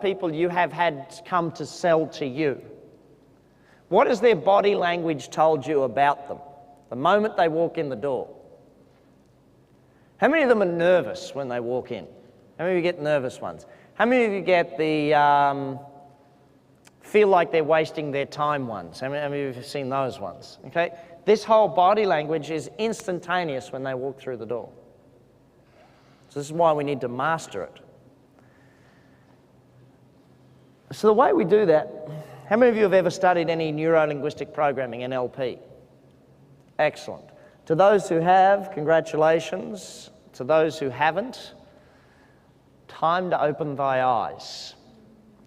people you have had come to sell to you, what has their body language told you about them the moment they walk in the door? How many of them are nervous when they walk in? How many of you get nervous ones? How many of you get the feel like they're wasting their time ones? How many of you have seen those ones? Okay? This whole body language is instantaneous when they walk through the door. So this is why we need to master it. So the way we do that, how many of you have ever studied any neuro-linguistic programming, NLP? Excellent. To those who have, congratulations. To those who haven't, time to open thy eyes.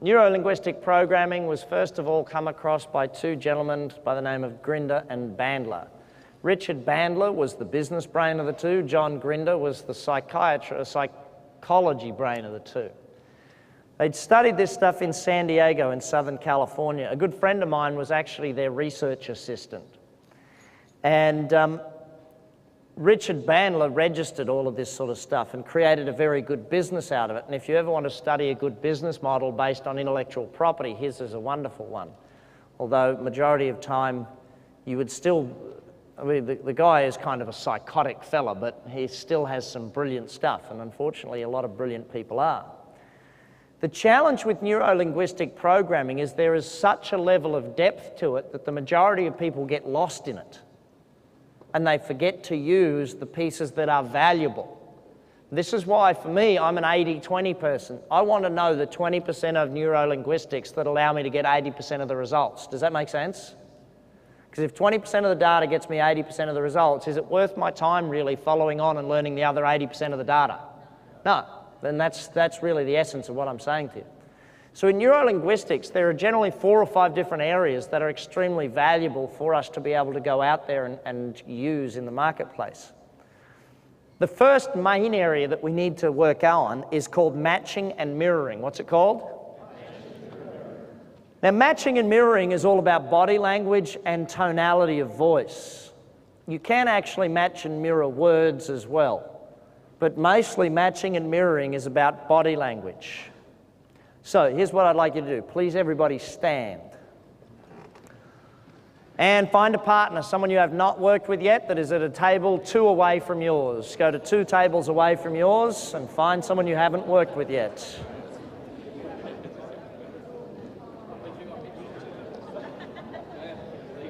Neuro-linguistic programming was first of all come across by two gentlemen by the name of Grinder and Bandler. Richard Bandler was the business brain of the two. John Grinder was the psychology brain of the two. They'd studied this stuff in San Diego in Southern California. A good friend of mine was actually their research assistant. And Richard Bandler registered all of this sort of stuff and created a very good business out of it. And if you ever want to study a good business model based on intellectual property, his is a wonderful one. Although majority of time you would still, I mean, the guy is kind of a psychotic fella, but he still has some brilliant stuff, and unfortunately a lot of brilliant people are. The challenge with neuro-linguistic programming is there is such a level of depth to it that the majority of people get lost in it, and they forget to use the pieces that are valuable. This is why, for me, I'm an 80-20 person. I want to know the 20% of neuro-linguistics that allow me to get 80% of the results. Does that make sense? Because if 20% of the data gets me 80% of the results, is it worth my time really following on and learning the other 80% of the data? No. Then that's really the essence of what I'm saying to you. So in neuro-linguistics, there are generally 4 or 5 different areas that are extremely valuable for us to be able to go out there and use in the marketplace. The first main area that we need to work on is called matching and mirroring. What's it called? Now, matching and mirroring is all about body language and tonality of voice. You can actually match and mirror words as well, but mostly matching and mirroring is about body language. So here's what I'd like you to do. Please, everybody, stand. And find a partner, someone you have not worked with yet, that is at a table 2 away from yours. Go to 2 tables away from yours and find someone you haven't worked with yet.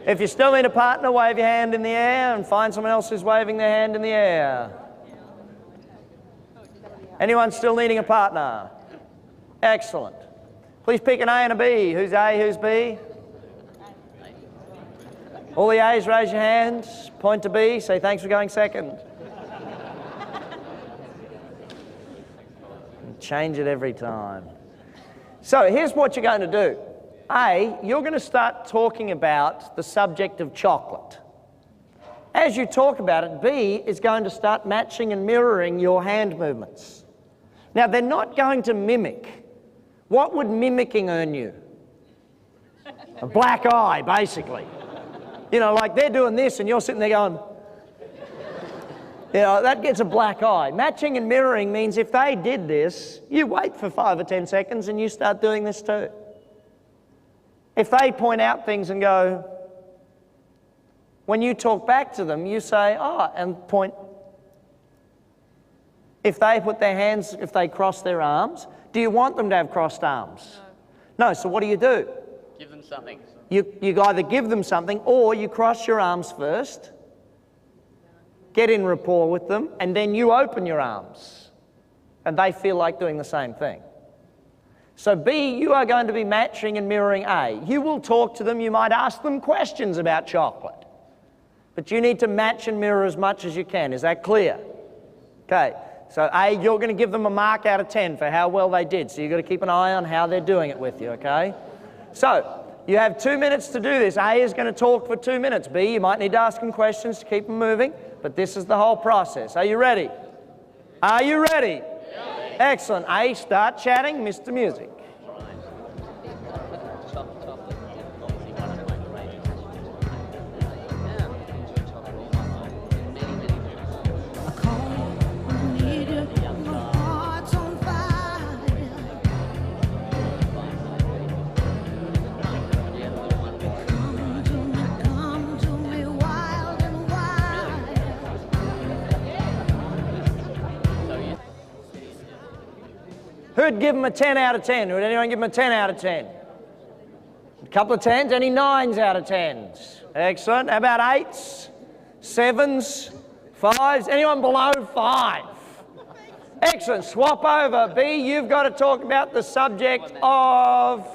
If you still need a partner, wave your hand in the air and find someone else who's waving their hand in the air. Anyone still needing a partner? Excellent. Please pick an A and a B. Who's A, who's B? All the A's, raise your hands. Point to B, say thanks for going second. Change it every time. So here's what you're going to do. A, you're going to start talking about the subject of chocolate. As you talk about it, B is going to start matching and mirroring your hand movements. Now, they're not going to mimic. What would mimicking earn you? A black eye, basically. You know, like they're doing this and you're sitting there going, you know, that gets a black eye. Matching and mirroring means if they did this, you wait for 5 or 10 seconds and you start doing this too. If they point out things and go, when you talk back to them, you say, oh, and point. If they put their hands, if they cross their arms, do you want them to have crossed arms? No, so what do? Give them something. You either give them something or you cross your arms first, get in rapport with them, and then you open your arms. And they feel like doing the same thing. So B, you are going to be matching and mirroring A. You will talk to them, you might ask them questions about chocolate. But you need to match and mirror as much as you can. Is that clear? Okay. So A, you're going to give them a mark out of 10 for how well they did. So you've got to keep an eye on how they're doing it with you, okay? So you have 2 minutes to do this. A is going to talk for 2 minutes. B, you might need to ask them questions to keep them moving, but this is the whole process. Are you ready? Are you ready? Yeah. Excellent. A, start chatting, Mr. Music. Good, give them a 10 out of 10. Would anyone give them a 10 out of 10? A couple of 10s, any 9s out of 10s? Excellent. How about 8s, 7s, 5s? Anyone below 5? Excellent. Swap over. B, you've got to talk about the subject of...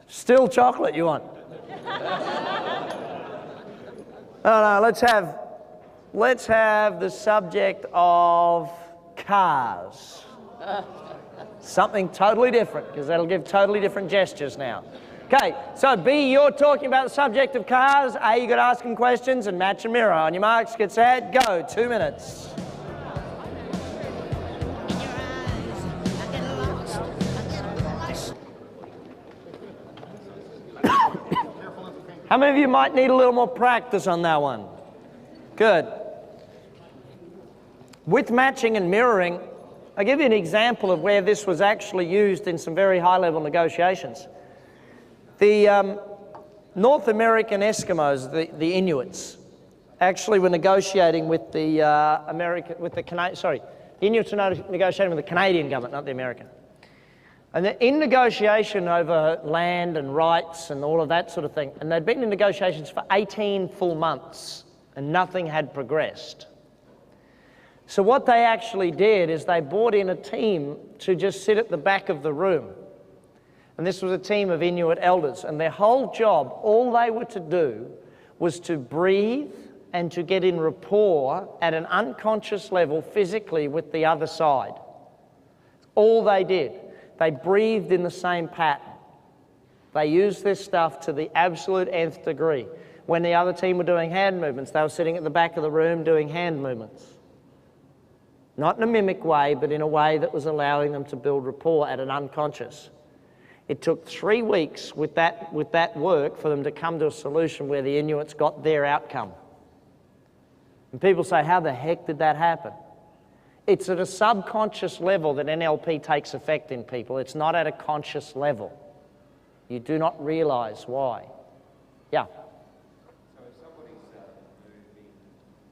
Still chocolate you want? No, let's have the subject of cars. Something totally different, because that'll give totally different gestures now. Okay, so B, you're talking about the subject of cars. A, you got to ask them questions and match and mirror. On your marks, get set, go. 2 minutes. How many of you might need a little more practice on that one? Good. With matching and mirroring, I'll give you an example of where this was actually used in some very high-level negotiations. The North American Eskimos, the Inuits, actually were negotiating with the the Inuits were negotiating with the Canadian government, not the American. And they're in negotiation over land and rights and all of that sort of thing. And they'd been in negotiations for 18 full months and nothing had progressed. So what they actually did is they brought in a team to just sit at the back of the room. And this was a team of Inuit elders. And their whole job, all they were to do was to breathe and to get in rapport at an unconscious level physically with the other side. All they did. They breathed in the same pattern. They used this stuff to the absolute nth degree. When the other team were doing hand movements, they were sitting at the back of the room doing hand movements. Not in a mimic way, but in a way that was allowing them to build rapport at an unconscious. It took 3 weeks with that work for them to come to a solution where the Inuits got their outcome. And people say, how the heck did that happen? It's at a subconscious level that NLP takes effect in people. It's not at a conscious level. You do not realize why. Yeah? So if somebody's moving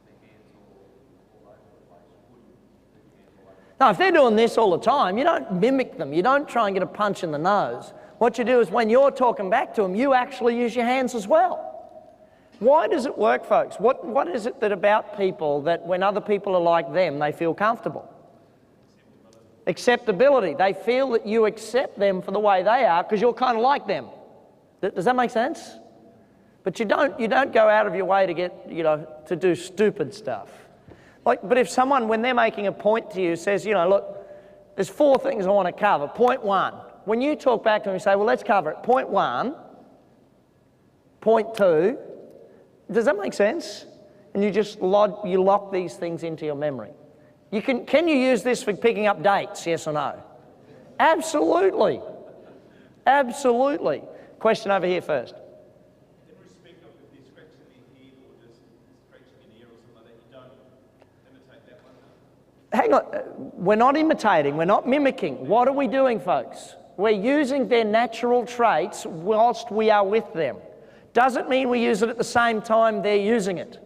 the hands all over the place, wouldn't move the hands all over the place? No, if they're doing this all the time, you don't mimic them. You don't try and get a punch in the nose. What you do is when you're talking back to them, you actually use your hands as well. Why does it work, folks? What is it that about people that when other people are like them, they feel comfortable? Acceptability. They feel that you accept them for the way they are because you're kind of like them. Does that make sense? But you don't go out of your way to get, to do stupid stuff. But if someone, when they're making a point to you, says, look, there's 4 things I want to cover. Point 1. When you talk back to them, you say, well, let's cover it. Point 1, point 2. Does that make sense? And you just lock these things into your memory. Can you use this for picking up dates, yes or no? Absolutely. Absolutely. Question over here first. In respect of if they're scratching their head or just scratching an ear or something like that, you don't imitate that one? Hang on. We're not imitating. We're not mimicking. What are we doing, folks? We're using their natural traits whilst we are with them. Doesn't mean we use it at the same time they're using it.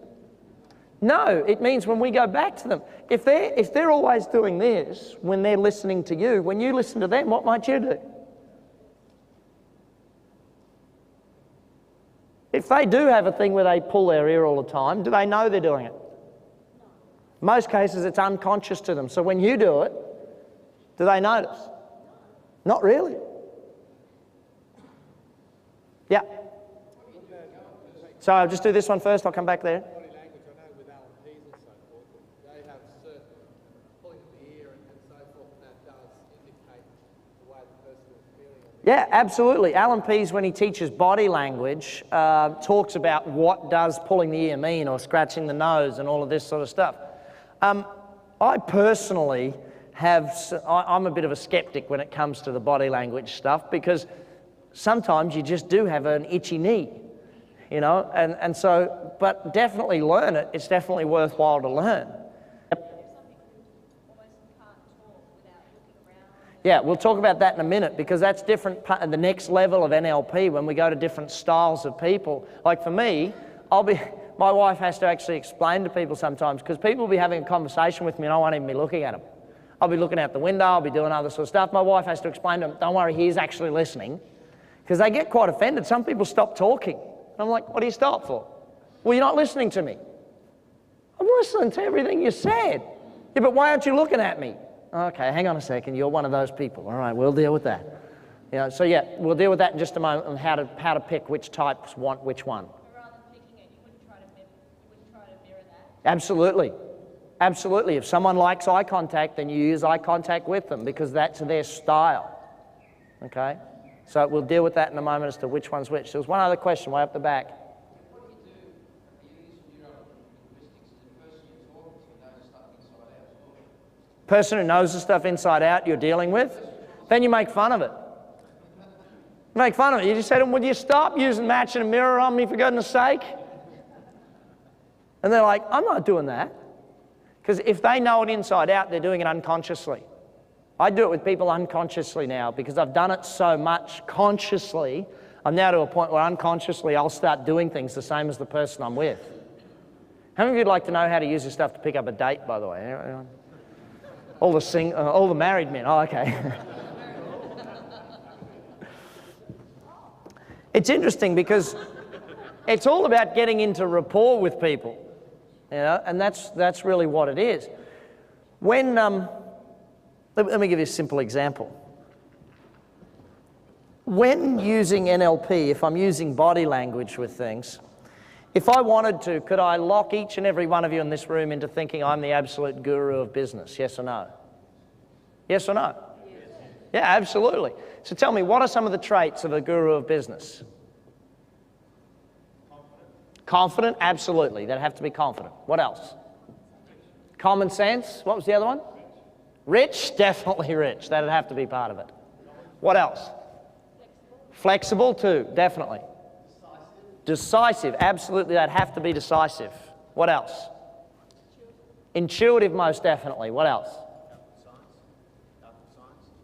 No, it means when we go back to them. If they're always doing this when they're listening to you, when you listen to them, what might you do? If they do have a thing where they pull their ear all the time, do they know they're doing it? Most cases it's unconscious to them. So when you do it, do they notice? Not really. Yeah. So I'll just do this one first, I'll come back there. Body language, I know with Alan Pease and so forth, they have certain pulling of the ear and so forth, and that does indicate the way the person is feeling. Yeah, absolutely. Alan Pease, when he teaches body language, talks about what does pulling the ear mean or scratching the nose and all of this sort of stuff. I personally I'm a bit of a skeptic when it comes to the body language stuff because sometimes you just do have an itchy knee. And so, but definitely learn it. It's definitely worthwhile to learn. Yeah, we'll talk about that in a minute because that's different, the next level of NLP when we go to different styles of people. Like for me, My wife has to actually explain to people sometimes, because people will be having a conversation with me and I won't even be looking at them. I'll be looking out the window, I'll be doing other sort of stuff. My wife has to explain to them, don't worry, he's actually listening, because they get quite offended. Some people stop talking. And I'm like, what do you stop for? Well, you're not listening to me. I'm listening to everything you said. Yeah, but why aren't you looking at me? Okay, hang on a second, you're one of those people. All right, we'll deal with that. You know, so yeah, we'll deal with that in just a moment on how to pick which types want which one. Rather than picking it, you wouldn't try to mirror that? Absolutely. Absolutely. If someone likes eye contact, then you use eye contact with them, because that's their style. Okay? So we'll deal with that in a moment as to which one's which. There was one other question way up the back. What do you do if you use neuro-linguistics to the person you're talking to knows stuff inside out? Person who knows the stuff inside out you're dealing with, then you make fun of it. You make fun of it. You just say to them, would you stop using match and a mirror on me, for goodness sake? And they're like, I'm not doing that. Because if they know it inside out, they're doing it unconsciously. I do it with people unconsciously now, because I've done it so much consciously. I'm now to a point where unconsciously I'll start doing things the same as the person I'm with. How many of you'd like to know how to use this stuff to pick up a date, by the way? Anyone? All the married men. Oh, okay. It's interesting because it's all about getting into rapport with people. You know, and that's really what it is. When, let me give you a simple example. When using NLP, if I'm using body language with things, if I wanted to, could I lock each and every one of you in this room into thinking I'm the absolute guru of business? Yes or no? Yes or no? Yes. Yeah, absolutely. So tell me, what are some of the traits of a guru of business? Confident, absolutely. They'd have to be confident. What else? Common sense. What was the other one? Rich, definitely rich. That'd have to be part of it. What else? Flexible too, definitely. Decisive, absolutely. They'd have to be decisive. What else? Intuitive, most definitely. What else?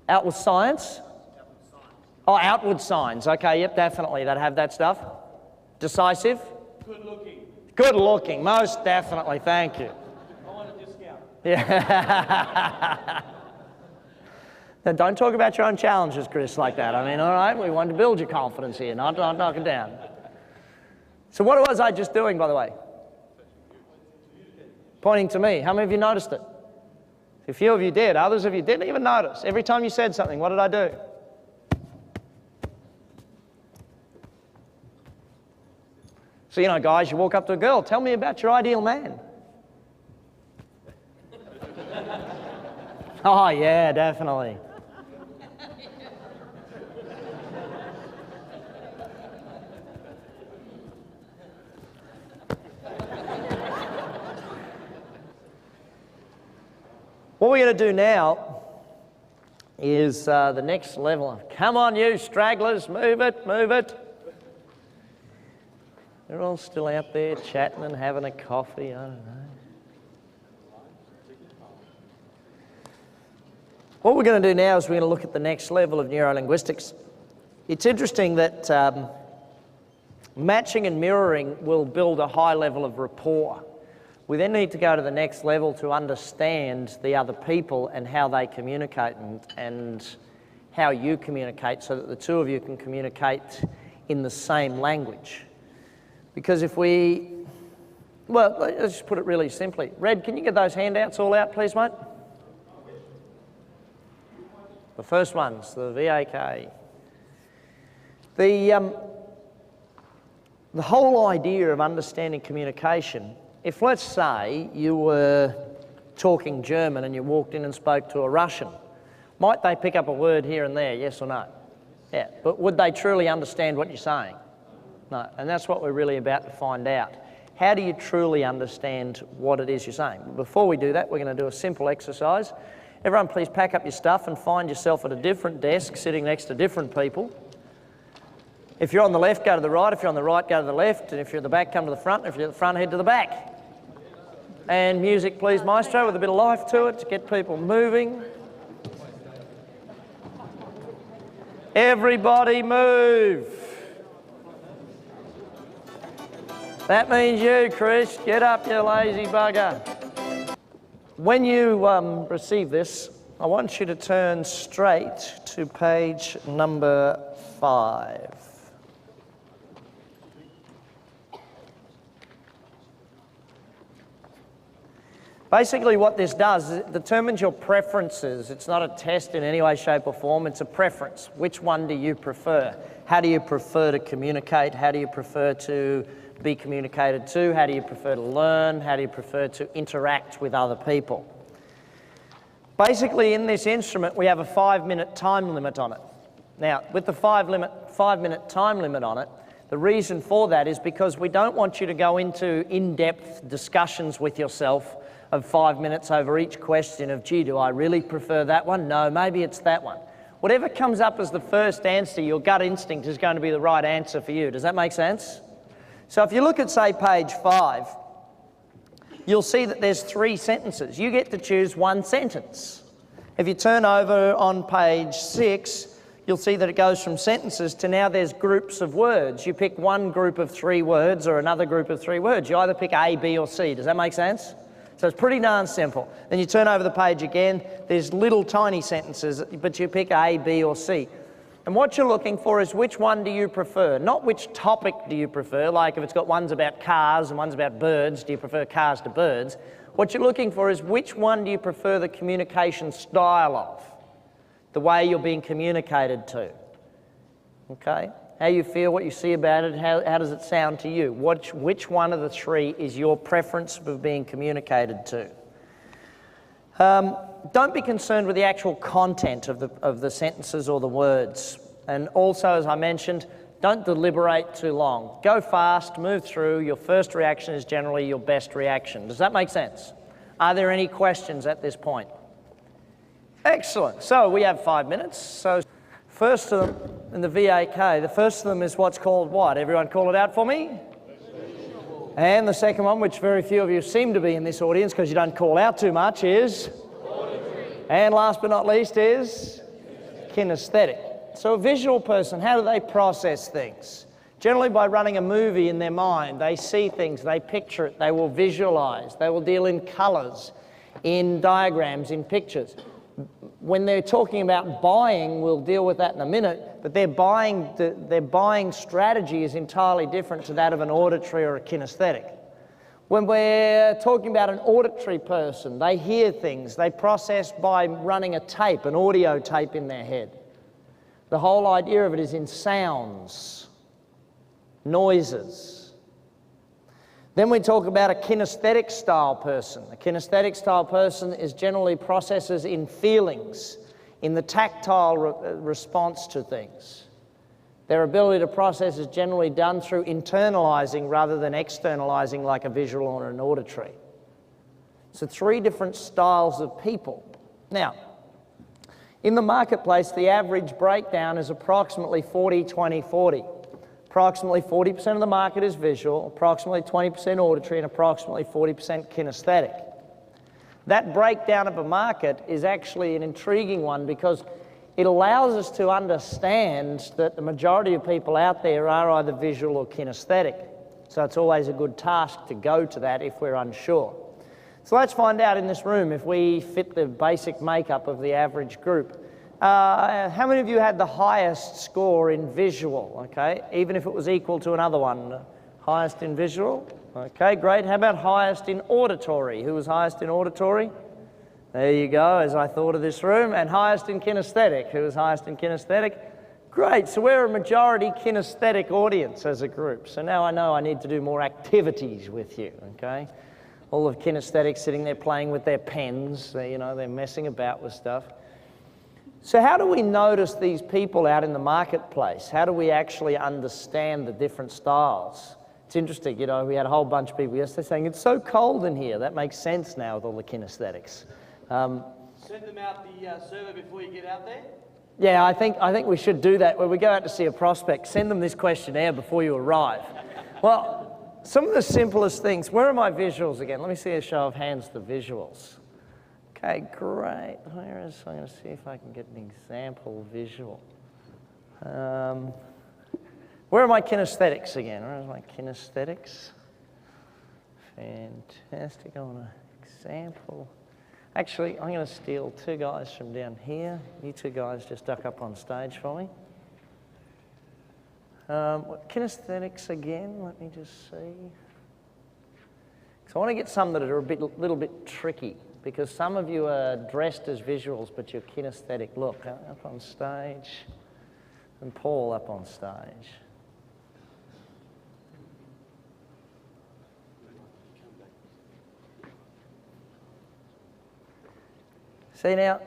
Outward science? Oh, outward signs. Okay, yep, definitely. They'd have that stuff. Decisive? Good looking. Good looking, most definitely. Thank you. I want a discount. Yeah. Now, don't talk about your own challenges, Chris, like that. I mean, all right, we want to build your confidence here, not knock it down. So what was I just doing, by the way? Pointing to me. How many of you noticed it? A few of you did. Others of you didn't even notice. Every time you said something, what did I do? So, you know, guys, you walk up to a girl, tell me about your ideal man. Oh, yeah, definitely. What we're going to do now is the next level. Come on, you stragglers, move it, move it. They're all still out there chatting and having a coffee, I don't know. What we're going to do now is we're going to look at the next level of neurolinguistics. It's interesting that matching and mirroring will build a high level of rapport. We then need to go to the next level to understand the other people and how they communicate and how you communicate, so that the two of you can communicate in the same language. Because if we, well, let's just put it really simply. Red, can you get those handouts all out, please, mate? The first one's the VAK. The whole idea of understanding communication, if let's say you were talking German and you walked in and spoke to a Russian, might they pick up a word here and there, yes or no? Yeah, but would they truly understand what you're saying? No, and that's what we're really about to find out. How do you truly understand what it is you're saying? But before we do that, we're going to do a simple exercise. Everyone please pack up your stuff and find yourself at a different desk sitting next to different people. If you're on the left, go to the right. If you're on the right, go to the left. And if you're at the back, come to the front. If you're at the front, head to the back. And music, please, maestro, with a bit of life to it to get people moving. Everybody move. That means you, Chris. Get up, you lazy bugger. When you receive this, I want you to turn straight to page number 5. Basically what this does is it determines your preferences. It's not a test in any way, shape or form, it's a preference. Which one do you prefer? How do you prefer to communicate? How do you prefer to be communicated to? How do you prefer to learn? How do you prefer to interact with other people? Basically in this instrument we have a 5-minute time limit on it. Now with the 5-minute time limit on it, the reason for that is because we don't want you to go into in-depth discussions with yourself of 5 minutes over each question of, gee, do I really prefer that one? No, maybe it's that one. Whatever comes up as the first answer, your gut instinct is going to be the right answer for you. Does that make sense? So if you look at, say, page 5, you'll see that there's 3 sentences. You get to choose one sentence. If you turn over on page 6, you'll see that it goes from sentences to now there's groups of words. You pick one group of 3 words or another group of 3 words. You either pick A, B or C. Does that make sense? So it's pretty darn simple. Then you turn over the page again, there's little tiny sentences, but you pick A, B or C. And what you're looking for is which one do you prefer, not which topic do you prefer, like if it's got one's about cars and one's about birds, do you prefer cars to birds? What you're looking for is which one do you prefer the communication style of, the way you're being communicated to, okay? How you feel, what you see about it, how does it sound to you? Which one of the 3 is your preference for being communicated to? Don't be concerned with the actual content of the sentences or the words. And also, as I mentioned, don't deliberate too long. Go fast, move through. Your first reaction is generally your best reaction. Does that make sense? Are there any questions at this point? Excellent. So we have 5 minutes. So first of them in the VAK, the first of them is what's called what? Everyone call it out for me? And the second one, which very few of you seem to be in this audience because you don't call out too much, is? And last but not least is? Kinesthetic. So a visual person, how do they process things? Generally by running a movie in their mind. They see things, they picture it, they will visualize, they will deal in colours, in diagrams, in pictures. When they're talking about buying, we'll deal with that in a minute, but their buying strategy is entirely different to that of an auditory or a kinesthetic. When we're talking about an auditory person, they hear things, they process by running a tape, an audio tape in their head. The whole idea of it is in sounds, noises. Then we talk about a kinesthetic style person. A kinesthetic style person is generally processes in feelings, in the tactile response to things. Their ability to process is generally done through internalizing rather than externalizing like a visual or an auditory. So 3 different styles of people. Now, in the marketplace, the average breakdown is approximately 40-20-40. Approximately 40% of the market is visual, approximately 20% auditory, and approximately 40% kinesthetic. That breakdown of a market is actually an intriguing one because it allows us to understand that the majority of people out there are either visual or kinesthetic. So it's always a good task to go to that if we're unsure. So let's find out in this room if we fit the basic makeup of the average group. How many of you had the highest score in visual, okay? Even if it was equal to another one. Highest in visual? Okay, great. How about highest in auditory? Who was highest in auditory? There you go, as I thought of this room. And highest in kinesthetic? Who was highest in kinesthetic? Great, so we're a majority kinesthetic audience as a group. So now I know I need to do more activities with you, okay? All of kinesthetics sitting there playing with their pens, you know, they're messing about with stuff. So how do we notice these people out in the marketplace? How do we actually understand the different styles? It's interesting, you know, we had a whole bunch of people yesterday saying, it's so cold in here. That makes sense now with all the kinesthetics. Send them out the survey before you get out there? Yeah, I think we should do that. When we go out to see a prospect, send them this questionnaire before you arrive. Well, some of the simplest things. Where are my visuals again? Let me see a show of hands, the visuals. Okay, great. Where is, I'm going to see if I can get an example visual. Where are my kinesthetics again? Where are my kinesthetics? Fantastic. I want an example. Actually, I'm going to steal two guys from down here. You two guys just duck up on stage for me. What kinesthetics again? Let me just see. So I want to get some that are a little bit tricky, because some of you are dressed as visuals, but you're kinesthetic. Look, up on stage, and Paul up on stage. See now,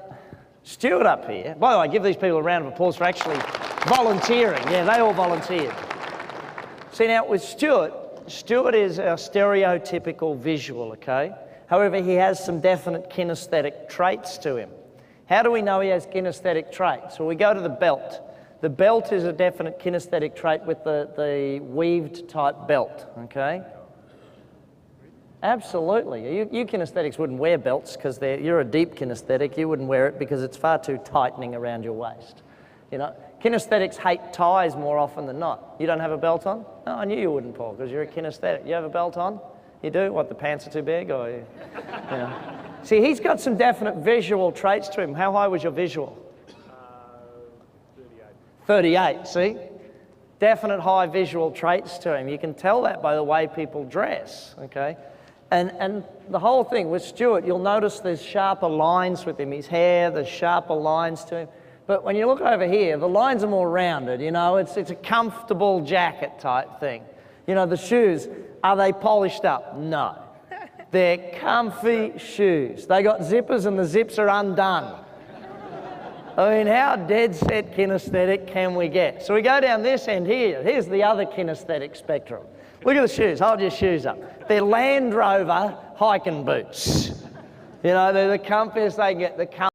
Stuart up here. By the way, give these people a round of applause for actually volunteering. Yeah, they all volunteered. See now, with Stuart is our stereotypical visual, okay? However, he has some definite kinesthetic traits to him. How do we know he has kinesthetic traits? Well, we go to the belt. The belt is a definite kinesthetic trait with the weaved type belt, okay? Absolutely. You kinesthetics wouldn't wear belts because you're a deep kinesthetic. You wouldn't wear it because it's far too tightening around your waist. You know, kinesthetics hate ties more often than not. You don't have a belt on? Oh, I knew you wouldn't, Paul, because you're a kinesthetic. You have a belt on? You do? What, the pants are too big? Or you know? See, he's got some definite visual traits to him. How high was your visual? 38, see? Definite high visual traits to him. You can tell that by the way people dress, okay? And the whole thing with Stuart, you'll notice there's sharper lines with him. His hair, there's sharper lines to him. But when you look over here, the lines are more rounded, you know? It's a comfortable jacket type thing. You know, the shoes, are they polished up? No. They're comfy shoes. They got zippers and the zips are undone. I mean, how dead set kinesthetic can we get? So we go down this end here. Here's the other kinesthetic spectrum. Look at the shoes. Hold your shoes up. They're Land Rover hiking boots. You know, they're the comfiest they can get.